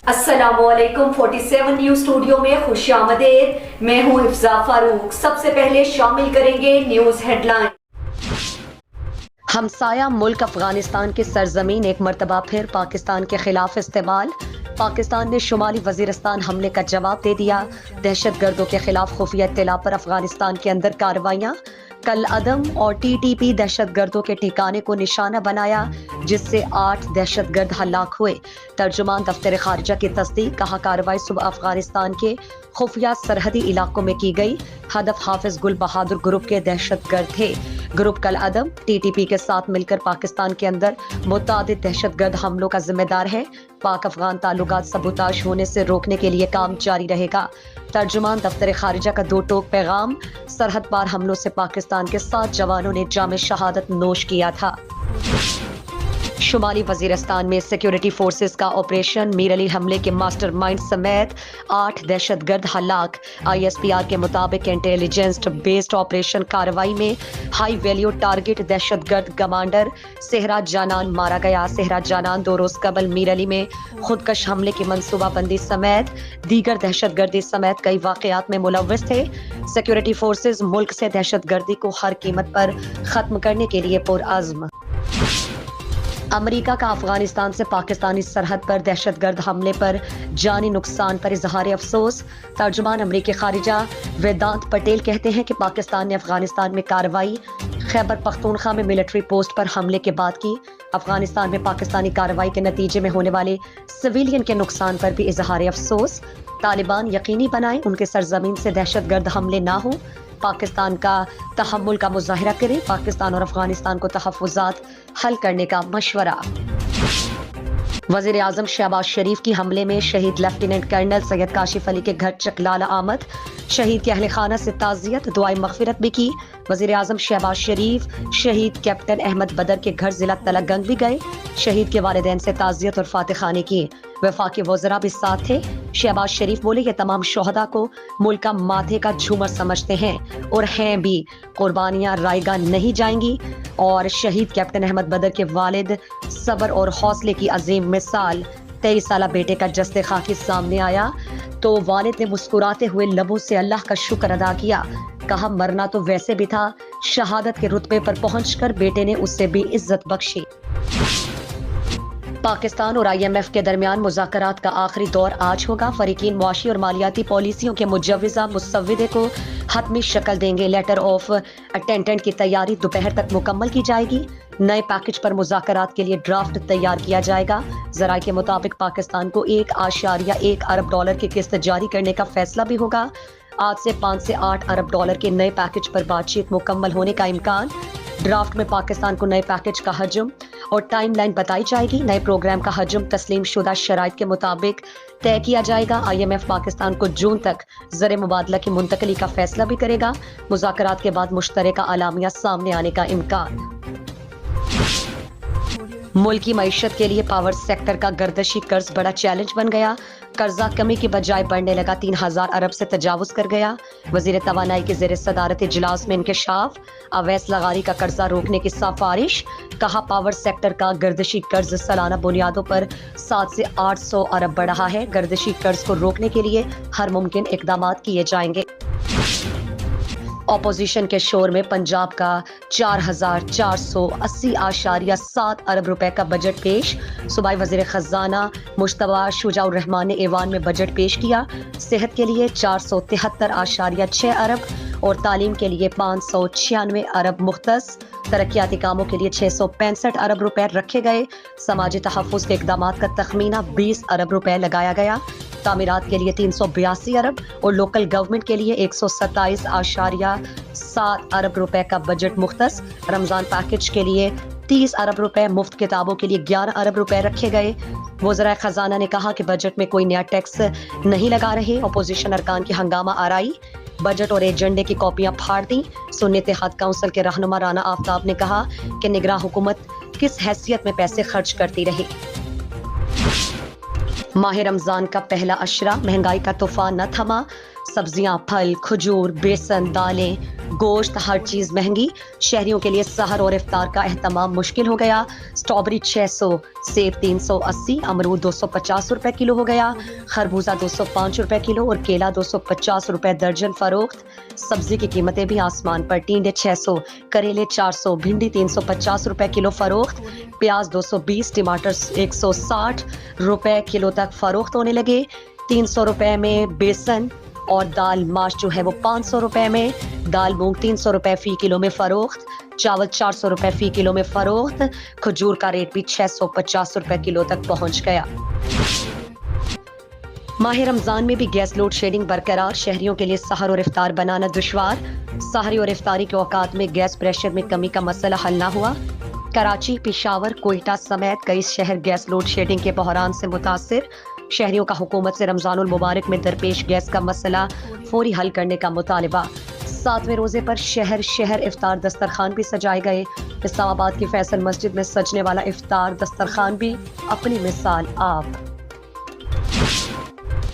अस्सलामु अलैकुम 47 news studio में खुश आमदेद। मैं हूं हिफ्जा फारूक। सबसे पहले शामिल करेंगे न्यूज हेडलाइन। हमसाया मुल्क अफगानिस्तान की सरजमीन एक मरतबा फिर पाकिस्तान के खिलाफ इस्तेमाल। पाकिस्तान ने शुमाली वजीरिस्तान हमले का जवाब दे दिया। दहशत गर्दों के खिलाफ खुफिया इत्तला पर अफगानिस्तान के अंदर कार्रवाइयाँ। कल अदम और टीटीपी दहशत गर्दों के ठिकाने को निशाना बनाया, जिससे 8 दहशत गर्द हलाक हुए। तर्जुमान दफ्तर खारजा की तस्दीक, कहा कार्रवाई सुबह अफगानिस्तान के खुफिया सरहदी इलाकों में की गई। हदफ हाफिज गुल बहादुर ग्रुप के दहशत गर्द थे। ग्रुप कल अदम टीटीपी के साथ मिलकर पाकिस्तान के अंदर मुतादिद दहशत गर्द हमलों का जिम्मेदार है। पाक अफगान ताल्लुकात सबूताश होने से रोकने के लिए काम जारी रहेगा। तर्जुमान दफ्तर खारिजा का 2 टोक पैगाम, सरहद पार हमलों से पाकिस्तान के 7 जवानों ने जाम शहादत नोश किया था। शुमाली वजीरिस्तान में सिक्योरिटी फोर्सेस का ऑपरेशन मीर अली हमले के मास्टरमाइंड समेत 8 दहशत गर्द हलाक। ISPR के मुताबिक इंटेलिजेंस बेस्ड ऑपरेशन कार्रवाई में हाई वैल्यू टारगेट दहशत गर्द कमांडर सेहरा जानान मारा गया। सेहरा जानान 2 रोज कबल मीर अली में खुदकश हमले की मनसूबाबंदी समेत दीगर दहशत गर्दी समेत कई वाकयात में मुलव्वस थे। सिक्योरिटी फोर्सेस मुल्क से दहशत गर्दी को हर कीमत पर खत्म करने के लिए पुरअज़्म। अमेरिका का अफगानिस्तान से पाकिस्तानी सरहद पर दहशत गर्द हमले पर जानी नुकसान पर इजहार अफसोस। तर्जुमान अमरीकी खारिजा वेदांत पटेल कहते हैं कि पाकिस्तान ने अफगानिस्तान में कार्रवाई खैबर पख्तूनख्वा में मिलिट्री पोस्ट पर हमले के बाद की। अफगानिस्तान में पाकिस्तानी कार्रवाई के नतीजे में होने वाले सिविलियन के नुकसान पर भी इजहार अफसोस। तालिबान यकीनी बनाए उनके सरजमीन से दहशत गर्द हमले ना हो। पाकिस्तान का तहम्मुल का मुजाहिरा करे। पाकिस्तान और अफगानिस्तान को तहफ़्फ़ुज़ात हल करने का मशवरा। वज़ीर आज़म शहबाज शरीफ की हमले में शहीद लेफ्टिनेंट कर्नल सैयद काशिफ अली के घर चकलाला आमद। शहीद के अहले खाना से ताज़ियत दुआए मग़फ़िरत भी की। वज़ीर आज़म शहबाज शरीफ शहीद कैप्टन अहमद बदर के घर ज़िला तलगंग भी गए। शहीद के वालिदैन से ताज़ियत और फातिखाने की। वफाकी वज़रा भी साथ थे। शहबाज शरीफ बोले ये तमाम शोहदा को मुल्क का माथे का झूमर समझते हैं और हैं भी। कुर्बानियां रायगा नहीं जाएंगी। और शहीद कैप्टन अहमद बदर के वालिद सब्र और हौसले की अजीम मिसाल। 23 साला बेटे का जस्ते खाकी सामने आया तो वालिद ने मुस्कुराते हुए लबों से अल्लाह का शुक्र अदा किया। कहा मरना तो वैसे भी था, शहादत के रुतबे पर पहुंचकर बेटे ने उससे भी इज्जत बख्शी। पाकिस्तान और IMF के दरमियान मुज़ाकरात का आखिरी दौर आज होगा। फरीकीन मुआशी और मालियाती पॉलिसियों के मुजव्विज़ा मुसव्विदे को हतमी शक्ल देंगे। लेटर ऑफ अटेंडेंट की तैयारी दोपहर तक मुकम्मल की जाएगी। नए पैकेज पर मुज़ाकरात के लिए ड्राफ्ट तैयार किया जाएगा। ज़राए के मुताबिक पाकिस्तान को $1.1 अरब की किस्त जारी करने का फैसला भी होगा। आज से $5 से $8 अरब के नए पैकेज पर बातचीत मुकम्मल होने का इम्कान। ड्राफ्ट में पाकिस्तान को नए पैकेज का हजम और टाइमलाइन बताई जाएगी। नए प्रोग्राम का हजम तस्लीम शुदा शराइत के मुताबिक तय किया जाएगा। IMF पाकिस्तान को जून तक ज़र मुबादला की मुंतकली का फैसला भी करेगा। मुज़ाकरात के बाद मुश्तरका अलामिया सामने आने का इम्कान। मुल्की मईशत के लिए पावर सेक्टर का गर्दशी कर्ज बड़ा चैलेंज बन गया। कर्जा कमी की बजाय बढ़ने लगा, 3000 अरब से तजावुज कर गया। वजीर तवानाई के ज़ेर सदारत इजलास में इंकशाफ। अवैस लगारी का कर्जा रोकने की सिफारिश। कहा पावर सेक्टर का गर्दशी कर्ज सालाना बुनियादों पर 700 से 800 अरब बढ़ रहा है। गर्दशी कर्ज को रोकने के लिए हर मुमकिन इकदाम किए जाएंगे। ऑपोजिशन के शोर में पंजाब का 4480.7 अरब रुपए का बजट पेश। सूबाई वजीर खजाना मुश्तबा शुजाउर रहमान ने ऐवान में बजट पेश किया। सेहत के लिए 473.6 अरब और तालीम के लिए 596 अरब मुख्तस। तरक्याती कामों के लिए 665 अरब रुपए रखे गए। समाजी तहफ़्फ़ुज़ के इक़दामात का तखमीना 20 अरब रुपए लगाया गया। तामीरात के लिए 382 अरब और लोकल गवर्नमेंट के लिए 127.7 अरब रुपए का बजट मुख्तस। रमजान पैकेज के लिए 30 अरब रुपए, मुफ्त किताबों के लिए 11 अरब रुपए रखे गए। वज़राए खजाना ने कहा कि बजट में कोई नया टैक्स नहीं लगा रहे। अपोजिशन अरकान की हंगामा आराई। बजट और एजेंडे की कॉपियां फाड़ दी। सुन्नी इत्तेहाद काउंसिल के रहनुमा राना आफ्ताब ने कहा कि निगरां हुकूमत किस हैसियत में पैसे खर्च करती रही। माह रमजान का पहला अशरा, महंगाई का तूफान न थमा। सब्जियां, फल, खजूर, बेसन, दालें, गोश्त, हर चीज़ महंगी। शहरियों के लिए सहर और इफ्तार का एहतमाम मुश्किल हो गया। स्ट्रॉबेरी 600, सेब 380, अमरूद 250 रुपए किलो हो गया। खरबूजा 205 रुपए किलो और केला 250 रुपए दर्जन फरोख्त। सब्जी की कीमतें भी आसमान पर। टिंडे 600, करेले 400, भिंडी 350 रुपए किलो फरोख्त। प्याज 220, टमाटर 160 रुपए किलो तक फरोख्त होने लगे। 300 रुपए में बेसन और दाल माश जो है वो 500 रुपए में। दाल मूंग 300 रुपए फी किलो में फरोख्त। चावल 400 रुपए फी किलो में फरोख्त। खजूर का रेट भी 650 रुपए किलो तक पहुंच गया। माह रमजान में भी गैस लोड शेडिंग बरकरार। शहरियों के लिए सहर और इफ्तार बनाना दुश्वार। सहरी और इफ्तारी के औकात में गैस प्रेशर में कमी का मसला हल ना हुआ। कराची, पेशावर, कोयटा समेत कई शहर गैस लोड शेडिंग के बहरान से मुतासिर। शहरियों का हुकूमत से रमजानुल मुबारक में दरपेश गैस का मसला फौरी हल करने का मुतालबा। 7वें रोजे पर शहर शहर इफ्तार दस्तरखान भी सजाए गए। इस्लामाबाद की फैसल मस्जिद में सजने वाला इफ्तार दस्तरखान भी अपनी मिसाल आप।